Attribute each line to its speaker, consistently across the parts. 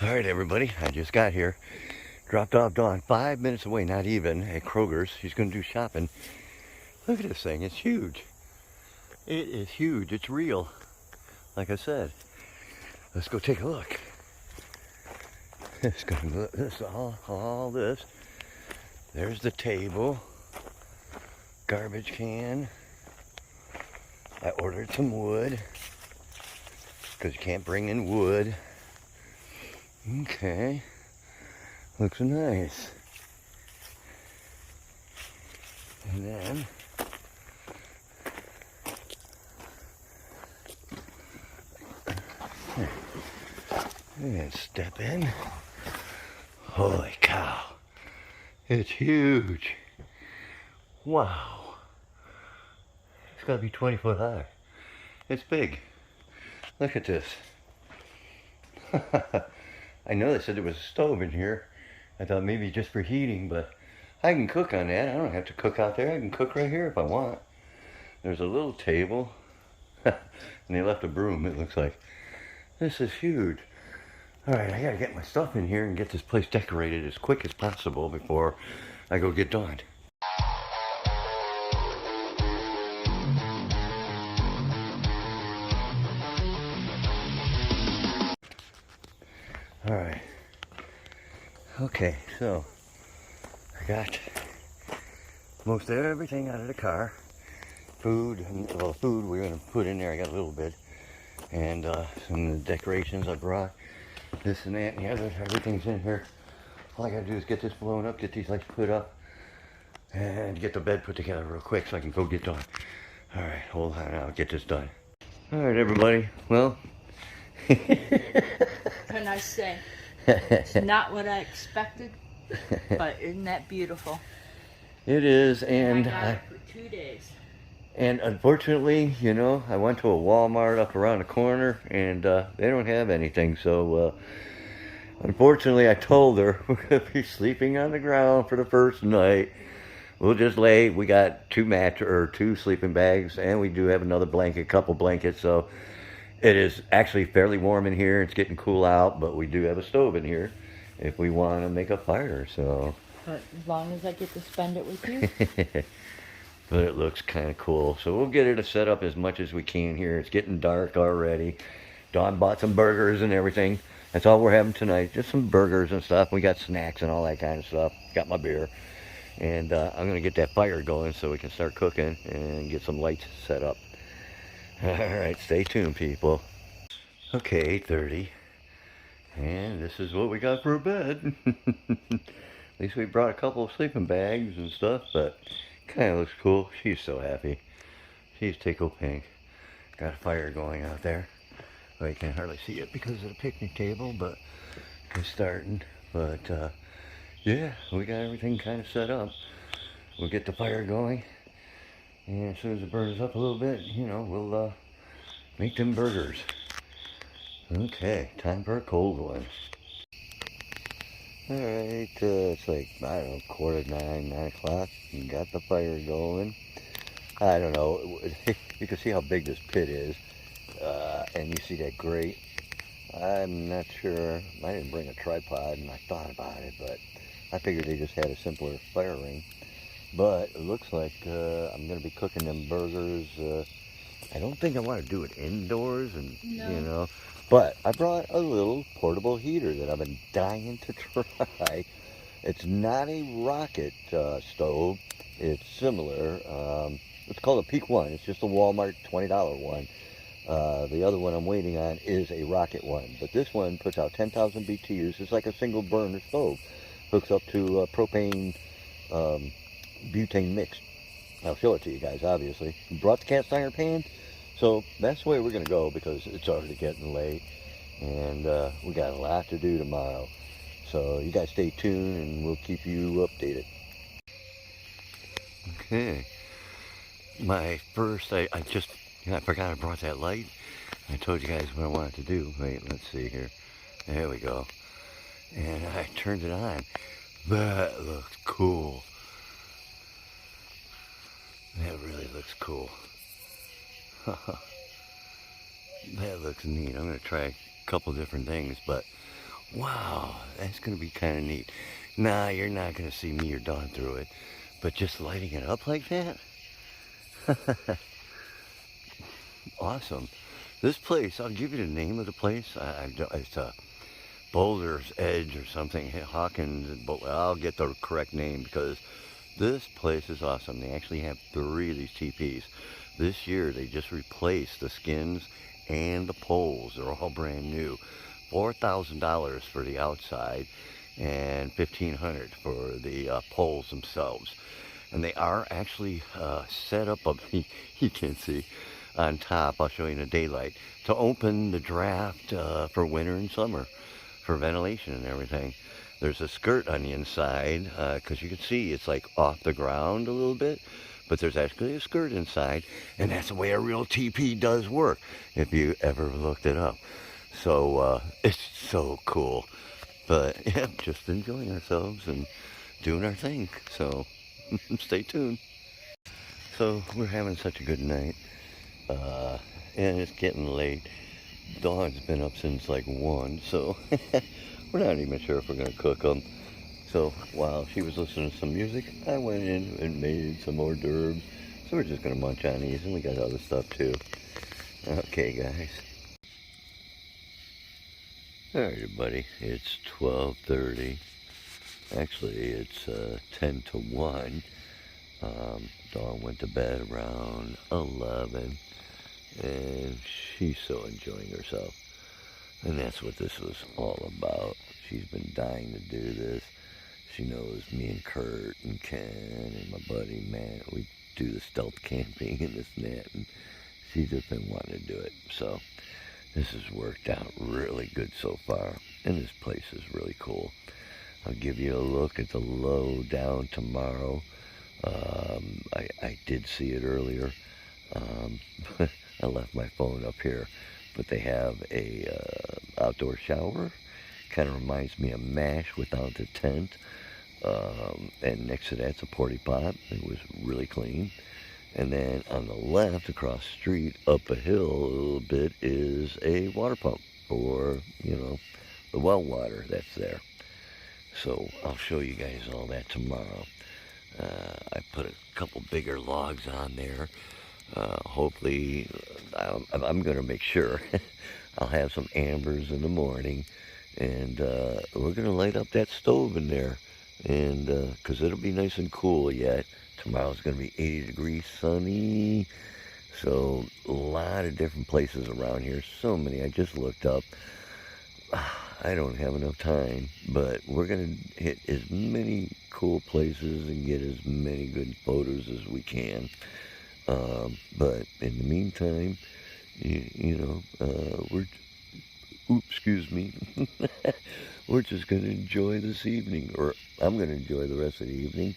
Speaker 1: Alright everybody, I just got here. Dropped off Dawn 5 minutes away, not even, at Kroger's. She's going to do shopping. Look at this thing, it's huge. It is huge, it's real. Like I said, let's go take a look. Let's go look, this, all this. There's the table. Garbage can. I ordered some wood. Because you can't bring in wood. Okay. Looks nice. And then and step in. Holy cow. It's huge. Wow. It's gotta be 20 foot high. It's big. Look at this. I know they said there was a stove in here. I thought maybe just for heating, but I can cook on that. I don't have to cook out there. I can cook right here if I want. There's a little table. And they left a broom, it looks like. This is huge. Alright, I gotta get my stuff in here and get this place decorated as quick as possible before I go get Dawn. Alright. Okay, so I got most everything out of the car. Food, well, food we're gonna put in there, I got a little bit. And some of the decorations I brought. This and that and the other, everything's in here. All I gotta do is get this blown up, get these lights put up, and get the bed put together real quick so I can go get Dawn. Alright, hold on, I'll get this done. Alright everybody, well.
Speaker 2: What can I say? It's not what I expected, but isn't that beautiful?
Speaker 1: It is, and
Speaker 2: I got it for 2 days.
Speaker 1: And unfortunately, you know, I went to a Walmart up around the corner, and they don't have anything. So, unfortunately, I told her we're gonna be sleeping on the ground for the first night. We'll just lay. We got two sleeping bags, and we do have another blanket, couple blankets. So, it is actually fairly warm in here. It's getting cool out, but we do have a stove in here if we want to make a fire. So,
Speaker 2: but as long as I get to spend it with you.
Speaker 1: But it looks kind of cool. So we'll get it set up as much as we can here. It's getting dark already. Dawn bought some burgers and everything. That's all we're having tonight. Just some burgers and stuff. We got snacks and all that kind of stuff. Got my beer. And I'm going to get that fire going so we can start cooking and get some lights set up. Alright, stay tuned, people. Okay, 8:30. And this is what we got for a bed. At least we brought a couple of sleeping bags and stuff, but kind of looks cool. She's so happy. She's tickle pink. Got a fire going out there. Well, you can't hardly see it because of the picnic table, but it's starting. But yeah, we got everything kind of set up. We'll get the fire going, and as soon as it burns up a little bit, you know, we'll make them burgers. Okay, time for a cold one. Alright, it's like, I don't know, 8:45, 9 o'clock. Got the fire going. I don't know, you can see how big this pit is, and you see that grate. I'm not sure, I didn't bring a tripod, and I thought about it, but I figured they just had a simpler fire ring. But it looks like I'm going to be cooking them burgers. I don't think I want to do it indoors, and
Speaker 2: No.
Speaker 1: you know. But I brought a little portable heater that I've been dying to try. It's not a rocket stove. It's similar. It's called a Peak One. It's just a Walmart $20 one. The other one I'm waiting on is a rocket one. But this one puts out 10,000 BTUs. It's like a single burner stove. Hooks up to propane butane mix. I'll show it to you guys, obviously. Brought the cast iron pan. So that's the way we're going to go because it's already getting late. And we got a lot to do tomorrow. So you guys stay tuned and we'll keep you updated. Okay. My first, I forgot I brought that light. I told you guys what I wanted to do. Wait, let's see here. There we go. And I turned it on. That looks cool. That really looks cool. That looks neat. I'm going to try a couple different things, but Wow, that's going to be kind of neat. Nah, you're not going to see me or Dawn through it, but just lighting it up like that? Awesome. This place, I'll give you the name of the place. It's Boulders Edge or something. Hawkins, I'll get the correct name because this place is awesome. They actually have 3 of these teepees. This year they just replaced the skins and the poles. They're all brand new. $4,000 for the outside and $1,500 for the poles themselves. And they are actually set up, you can't see, on top. I'll show you in the daylight, to open the draft for winter and summer for ventilation and everything. There's a skirt on the inside because you can see it's like off the ground a little bit, but there's actually a skirt inside, and that's the way a real teepee does work if you ever looked it up. So it's so cool. But yeah, just enjoying ourselves and doing our thing. So stay tuned. So we're having such a good night, and it's getting late. Dawn's been up since like 1, so we're not even sure if we're gonna cook them. So while she was listening to some music, I went in and made some hors d'oeuvres. So we're just gonna munch on these, and we got other stuff too. Okay, guys. Alright, everybody, it's 12:30. Actually, it's 10 to 1. Dawn went to bed around 11, and she's so enjoying herself. And that's what this was all about. She's been dying to do this. She knows me and Kurt and Ken and my buddy Matt, we do the stealth camping and this and that, and she's just been wanting to do it. So this has worked out really good so far, and this place is really cool. I'll give you a look at the low down tomorrow. I did see it earlier. I left my phone up here, but they have a outdoor shower. Kind of reminds me of MASH without the tent. And next to that's a porta pot. It was really clean. And then on the left, across the street, up a hill a little bit, is a water pump for, you know, the well water that's there. So I'll show you guys all that tomorrow. I put a couple bigger logs on there. Hopefully, I'm going to make sure I'll have some ambers in the morning, and we're going to light up that stove in there, and because it'll be nice and cool yet. Tomorrow's going to be 80 degrees, sunny, so a lot of different places around here. So many. I just looked up. I don't have enough time, but we're going to hit as many cool places and get as many good photos as we can. But in the meantime, excuse me, we're just going to enjoy this evening, or I'm going to enjoy the rest of the evening.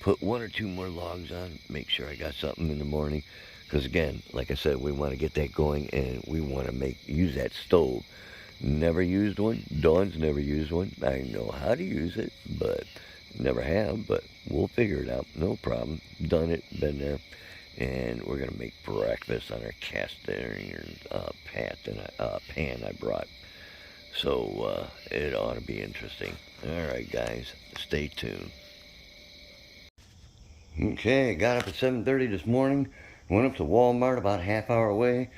Speaker 1: Put 1 or 2 more logs on, make sure I got something in the morning. Because again, like I said, we want to get that going, and we want to use that stove. Never used one. Dawn's never used one. I know how to use it, but never have. But we'll figure it out. No problem. Done it. Been there. And we're gonna make breakfast on our cast iron pan I brought. So it ought to be interesting. All right, guys, stay tuned. Okay, got up at 7:30 this morning. Went up to Walmart about a half hour away.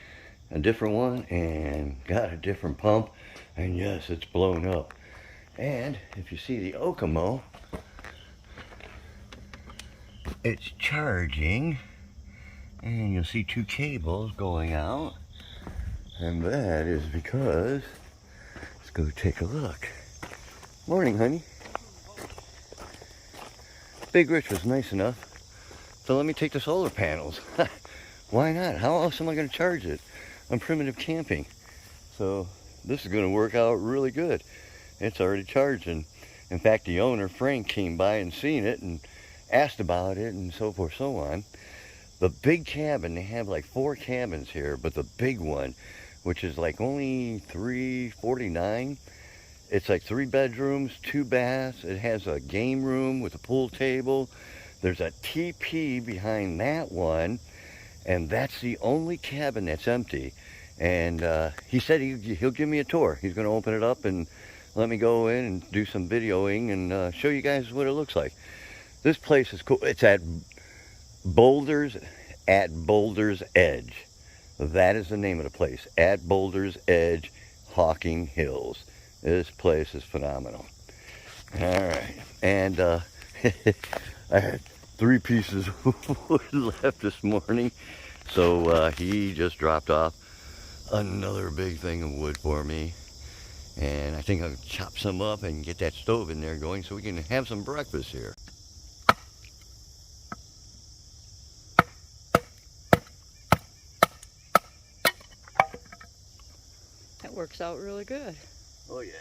Speaker 1: A different one, and got a different pump, and yes, it's blown up. And if you see the Okemo, it's charging, and you'll see 2 cables going out, and that is because, let's go take a look. Morning, honey. Big Rich was nice enough to let me take the solar panels. Why not? How else am I going to charge it? I'm primitive camping, so this is going to work out really good. It's already charging. In fact, the owner Frank came by and seen it and asked about it and so forth, so on. The big cabin, they have like 4 cabins here, but the big one, which is like only $349, it's like 3 bedrooms, 2 baths. It has a game room with a pool table. There's a TP behind that one. And that's the only cabin that's empty. And he said he'll give me a tour. He's going to open it up and let me go in and do some videoing and show you guys what it looks like. This place is cool. It's at Boulders, at Boulders Edge. That is the name of the place, at Boulders Edge, Hocking Hills. This place is phenomenal. All right, and I had 3 pieces of wood left this morning, so he just dropped off another big thing of wood for me, and I think I'll chop some up and get that stove in there going so we can have some breakfast here.
Speaker 2: That works out really good.
Speaker 1: Oh yeah.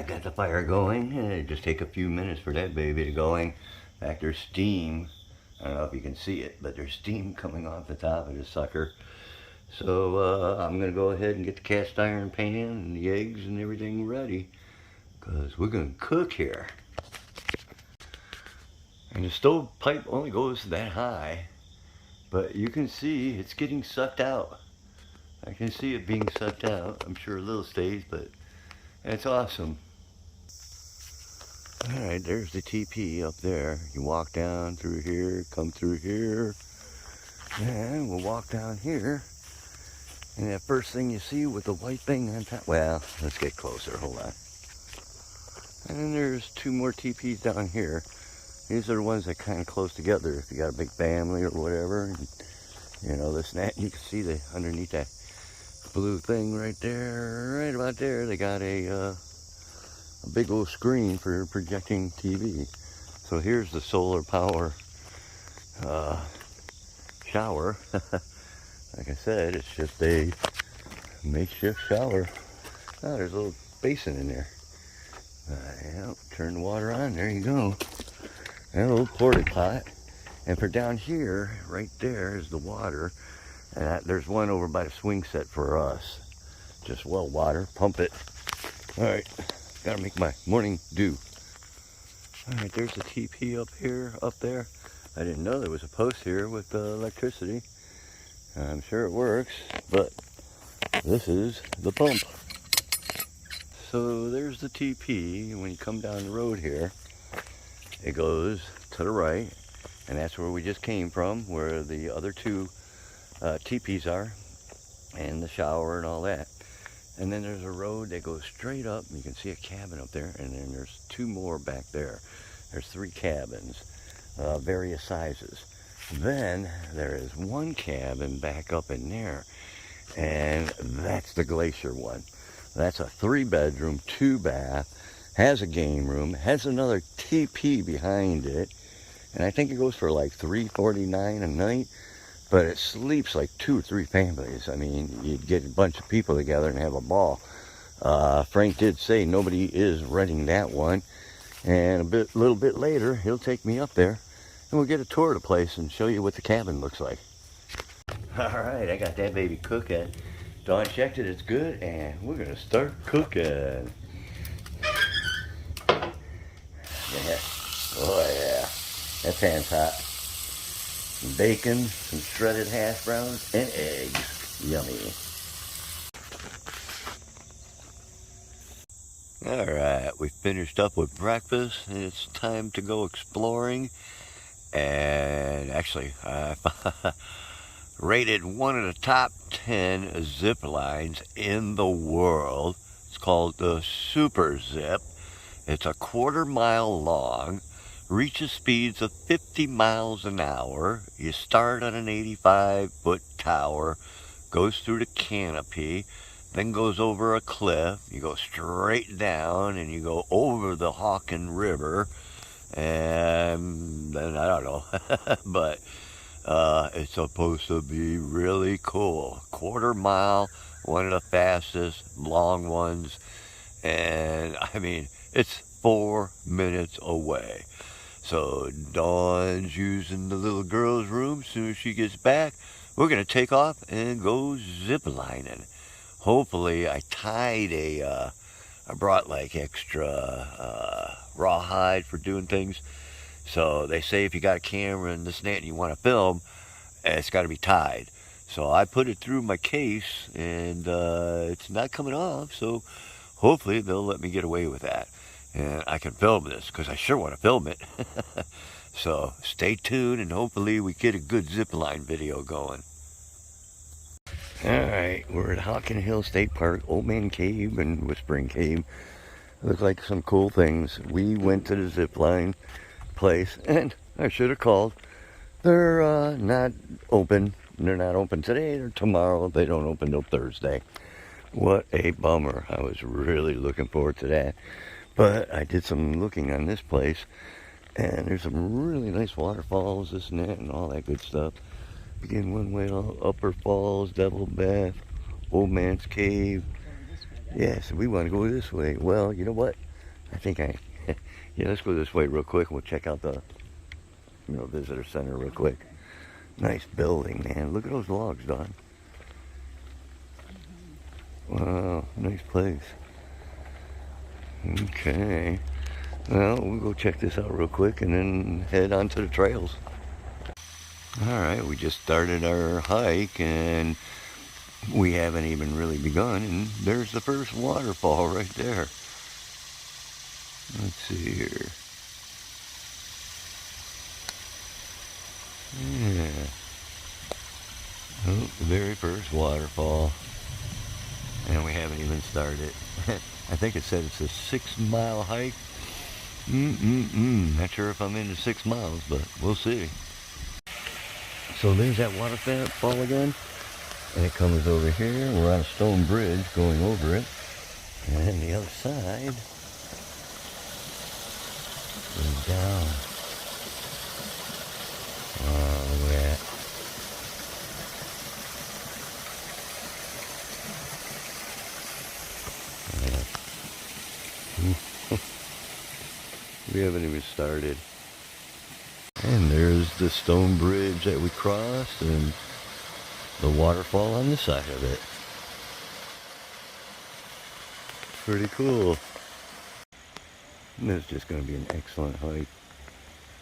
Speaker 1: Got the fire going, and it just take a few minutes for that baby to going. In fact, there's steam. I don't know if you can see it, but there's steam coming off the top of this sucker. So I'm gonna go ahead and get the cast iron pan and the eggs and everything ready, because we're gonna cook here. And the stove pipe only goes that high, but you can see it's getting sucked out. I can see it being sucked out. I'm sure a little stays, but it's awesome. Alright, there's the TP up there. You walk down through here, come through here, and we'll walk down here. And that first thing you see with the white thing on top, well, let's get closer, hold on. And then there's 2 more TPs down here. These are the ones that kind of close together if you got a big family or whatever. And, you know, this and that, you can see the underneath that blue thing right there, right about there, they got a big old screen for projecting TV. So here's the solar power shower. Like I said, it's just a makeshift shower. Oh, there's a little basin in there. Yeah, turn the water on, there you go. And a little porta pot. And for down here, right there is the water. And there's one over by the swing set for us. Just well water, pump it. All right. Gotta make my morning dew. Alright, there's the TP up here, up there. I didn't know there was a post here with electricity. I'm sure it works, but this is the pump. So there's the TP. When you come down the road here, it goes to the right, and that's where we just came from, where the other 2 TPs are, and the shower and all that. And then there's a road that goes straight up. You can see a cabin up there, and then there's 2 more back there. There's 3 cabins, various sizes. Then there is 1 cabin back up in there, and that's the glacier one. That's a 3-bedroom, 2-bath, has a game room, has another TP behind it, and I think it goes for like $349 a night. But it sleeps like 2 or 3 families. I mean, you'd get a bunch of people together and have a ball. Frank did say nobody is renting that one. And a little bit later, he'll take me up there, and we'll get a tour of the place and show you what the cabin looks like. All right, I got that baby cooking. Dawn checked it, it's good, and we're gonna start cooking. Yeah. Oh yeah, that pan's hot. Some bacon, some shredded hash browns, and eggs. Yummy. Alright, we finished up with breakfast, and it's time to go exploring. And actually, I rated one of the top 10 zip lines in the world. It's called the Super Zip. It's a 1/4 mile long. Reaches speeds of 50 miles an hour. You start on an 85-foot tower, goes through the canopy, then goes over a cliff. You go straight down, and you go over the Hocking River, and then I don't know, but it's supposed to be really cool. 1/4 mile, one of the fastest long ones, And I mean, it's 4 minutes away. So Dawn's using the little girl's room. As soon as she gets back, we're going to take off and go ziplining. Hopefully, I tied I brought like extra rawhide for doing things. So they say if you got a camera and this and that and you want to film, it's got to be tied. So I put it through my case and it's not coming off. So hopefully they'll let me get away with that. And I can film this because I sure want to film it. So stay tuned and hopefully we get a good zipline video going. Alright, we're at Hocking Hills State Park, Old Man Cave and Whispering Cave. Looks like some cool things. We went to the zipline place and I should have called. They're not open. They're not open today or tomorrow. They don't open till Thursday. What a bummer. I was really looking forward to that. But I did some looking on this place, and there's some really nice waterfalls, this and that, and all that good stuff. Begin one way, Upper Falls, Devil Bath, Old Man's Cave. Yeah, so we want to go this way. Well, you know what? I think yeah, let's go this way real quick. We'll check out the, visitor center real quick. Nice building, man. Look at those logs, Don. Wow, nice place. Okay. Well, we'll go check this out real quick and then head on to the trails. Alright, we just started our hike and we haven't even really begun, and there's the first waterfall right there. Let's see here. Yeah. Oh, the very first waterfall. And we haven't even started. I think it said it's a 6-mile hike. Not sure if I'm into 6 miles, but we'll see. So there's that waterfall again. And it comes over here. We're on a stone bridge going over it. And the other side goes down. Wow, look at that. We haven't even started. And there's the stone bridge that we crossed and the waterfall on the side of it. Pretty cool. And this is just going to be an excellent hike.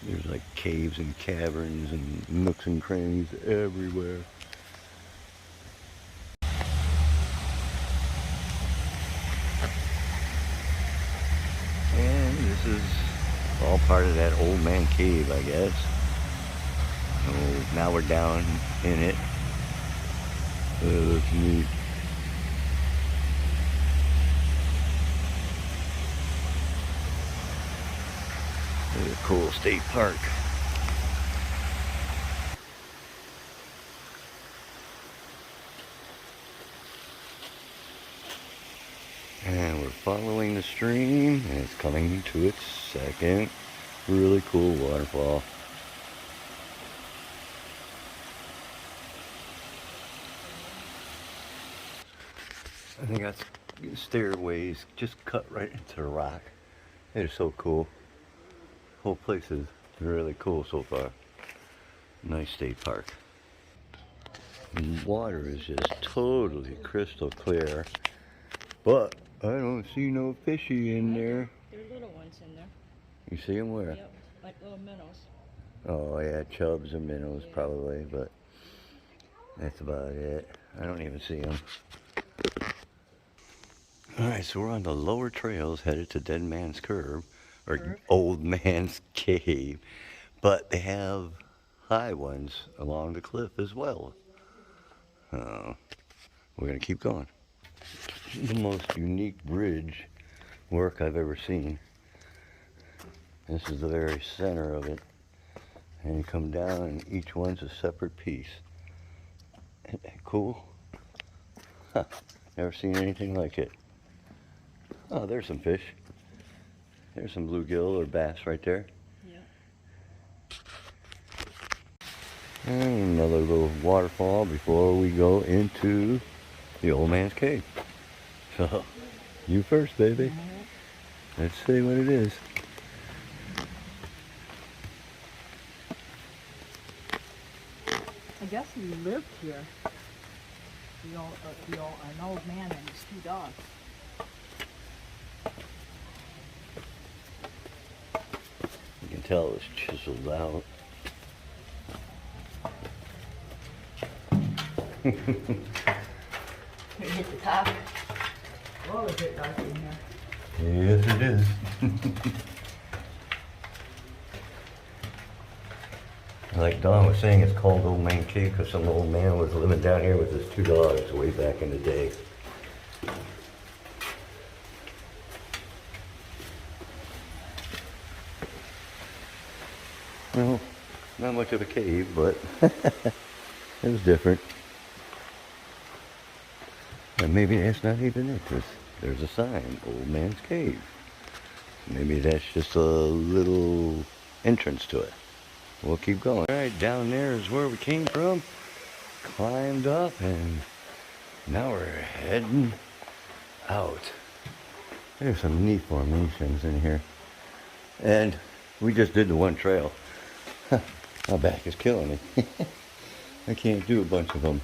Speaker 1: There's like caves and caverns and nooks and crannies everywhere. And this is all part of that Old Man Cave, I guess. So now we're down in it. That's neat. It's a cool state park. And we're following the stream, and it's coming to its second really cool waterfall. I think that's stairways just cut right into the rock. It is so cool. The whole place is really cool so far. Nice state park. The water is just totally crystal clear, but I don't see no fishy in there.
Speaker 2: There are little ones in there.
Speaker 1: You see them where?
Speaker 2: Yep, like little minnows.
Speaker 1: Oh yeah, chubs and minnows probably, but that's about it. I don't even see them. Alright, so we're on the lower trails headed to Dead Man's Curve, or Old Man's Cave, but they have high ones along the cliff as well. We're going to keep going. The most unique bridge work I've ever seen. This is the very center of it. And you come down and each one's a separate piece. Isn't that cool? Huh, never seen anything like it. Oh, there's some fish. There's some bluegill or bass right there.
Speaker 2: Yeah.
Speaker 1: And another little waterfall before we go into the Old Man's Cave. So, You first, baby. Let's see what it is.
Speaker 2: I guess he lived here. An old man and his 2 dogs.
Speaker 1: You can tell it was chiseled out.
Speaker 2: You hit the top. Oh, is it dark in here?
Speaker 1: Yes, it is. Like Don was saying, it's called Old Man Cave because some old man was living down here with his 2 dogs way back in the day. Well, not much of a cave, but it was different. And maybe that's not even it, 'cause there's a sign, Old Man's Cave. Maybe that's just a little entrance to it. We'll keep going. All right, down there is where we came from. Climbed up, and now we're heading out. There's some neat formations in here. And we just did the one trail. My back is killing me. I can't do a bunch of them.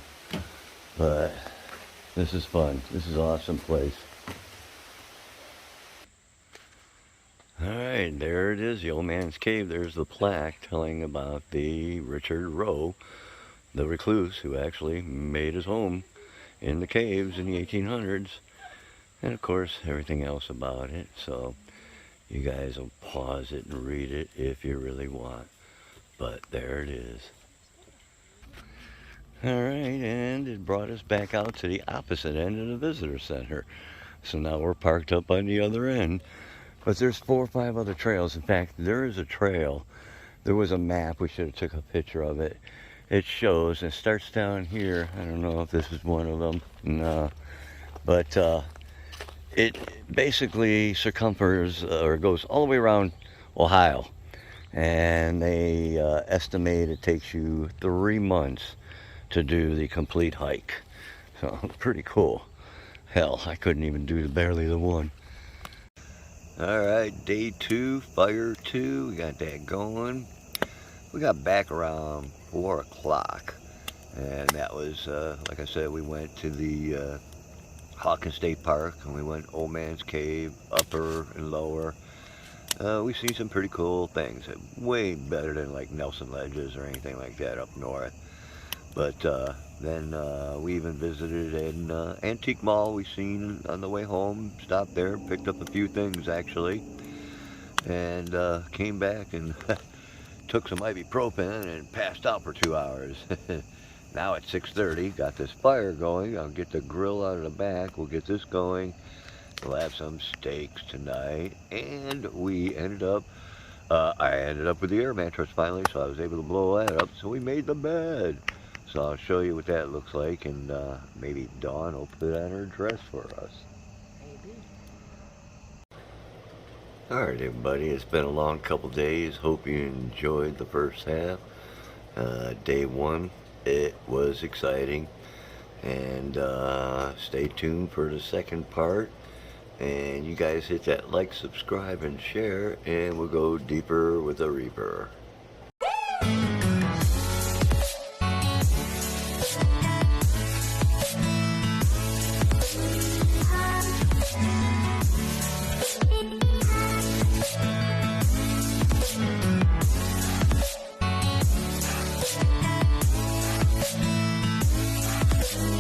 Speaker 1: But this is fun. This is an awesome place. Alright, there it is, the Old Man's Cave. There's the plaque telling about the Richard Rowe, the recluse who actually made his home in the caves in the 1800s. And of course, everything else about it. So you guys will pause it and read it if you really want. But there it is. Alright, and it brought us back out to the opposite end of the visitor center. So now we're parked up on the other end. But there's 4 or 5 other trails. In fact, there is a trail. There was a map. We should have took a picture of it. It shows, it starts down here. I don't know if this is one of them. No. But it basically circumfers, or goes all the way around Ohio. And they estimate it takes you 3 months to do the complete hike. So, pretty cool. Hell, I couldn't even do barely the one. Alright, day 2, fire 2, we got that going. We got back around 4 o'clock, and that was, like I said, we went to the Hocking State Park, and we went Old Man's Cave, upper and lower. We've seen some pretty cool things, way better than like Nelson Ledges or anything like that up north. But then we even visited an antique mall we seen on the way home, stopped there, picked up a few things actually, and came back and took some ibuprofen and passed out for 2 hours. Now it's 6:30, got this fire going. I'll get the grill out of the back, we'll get this going. We'll have some steaks tonight, and we ended up, I ended up with the air mattress finally, so I was able to blow that up, so we made the bed. So I'll show you what that looks like, and maybe Dawn will put on her dress for us.
Speaker 2: Maybe.
Speaker 1: Alright everybody, it's been a long couple days. Hope you enjoyed the first half. Day 1, it was exciting. And stay tuned for the second part. And you guys hit that like, subscribe, and share, and we'll go deeper with the Reaper.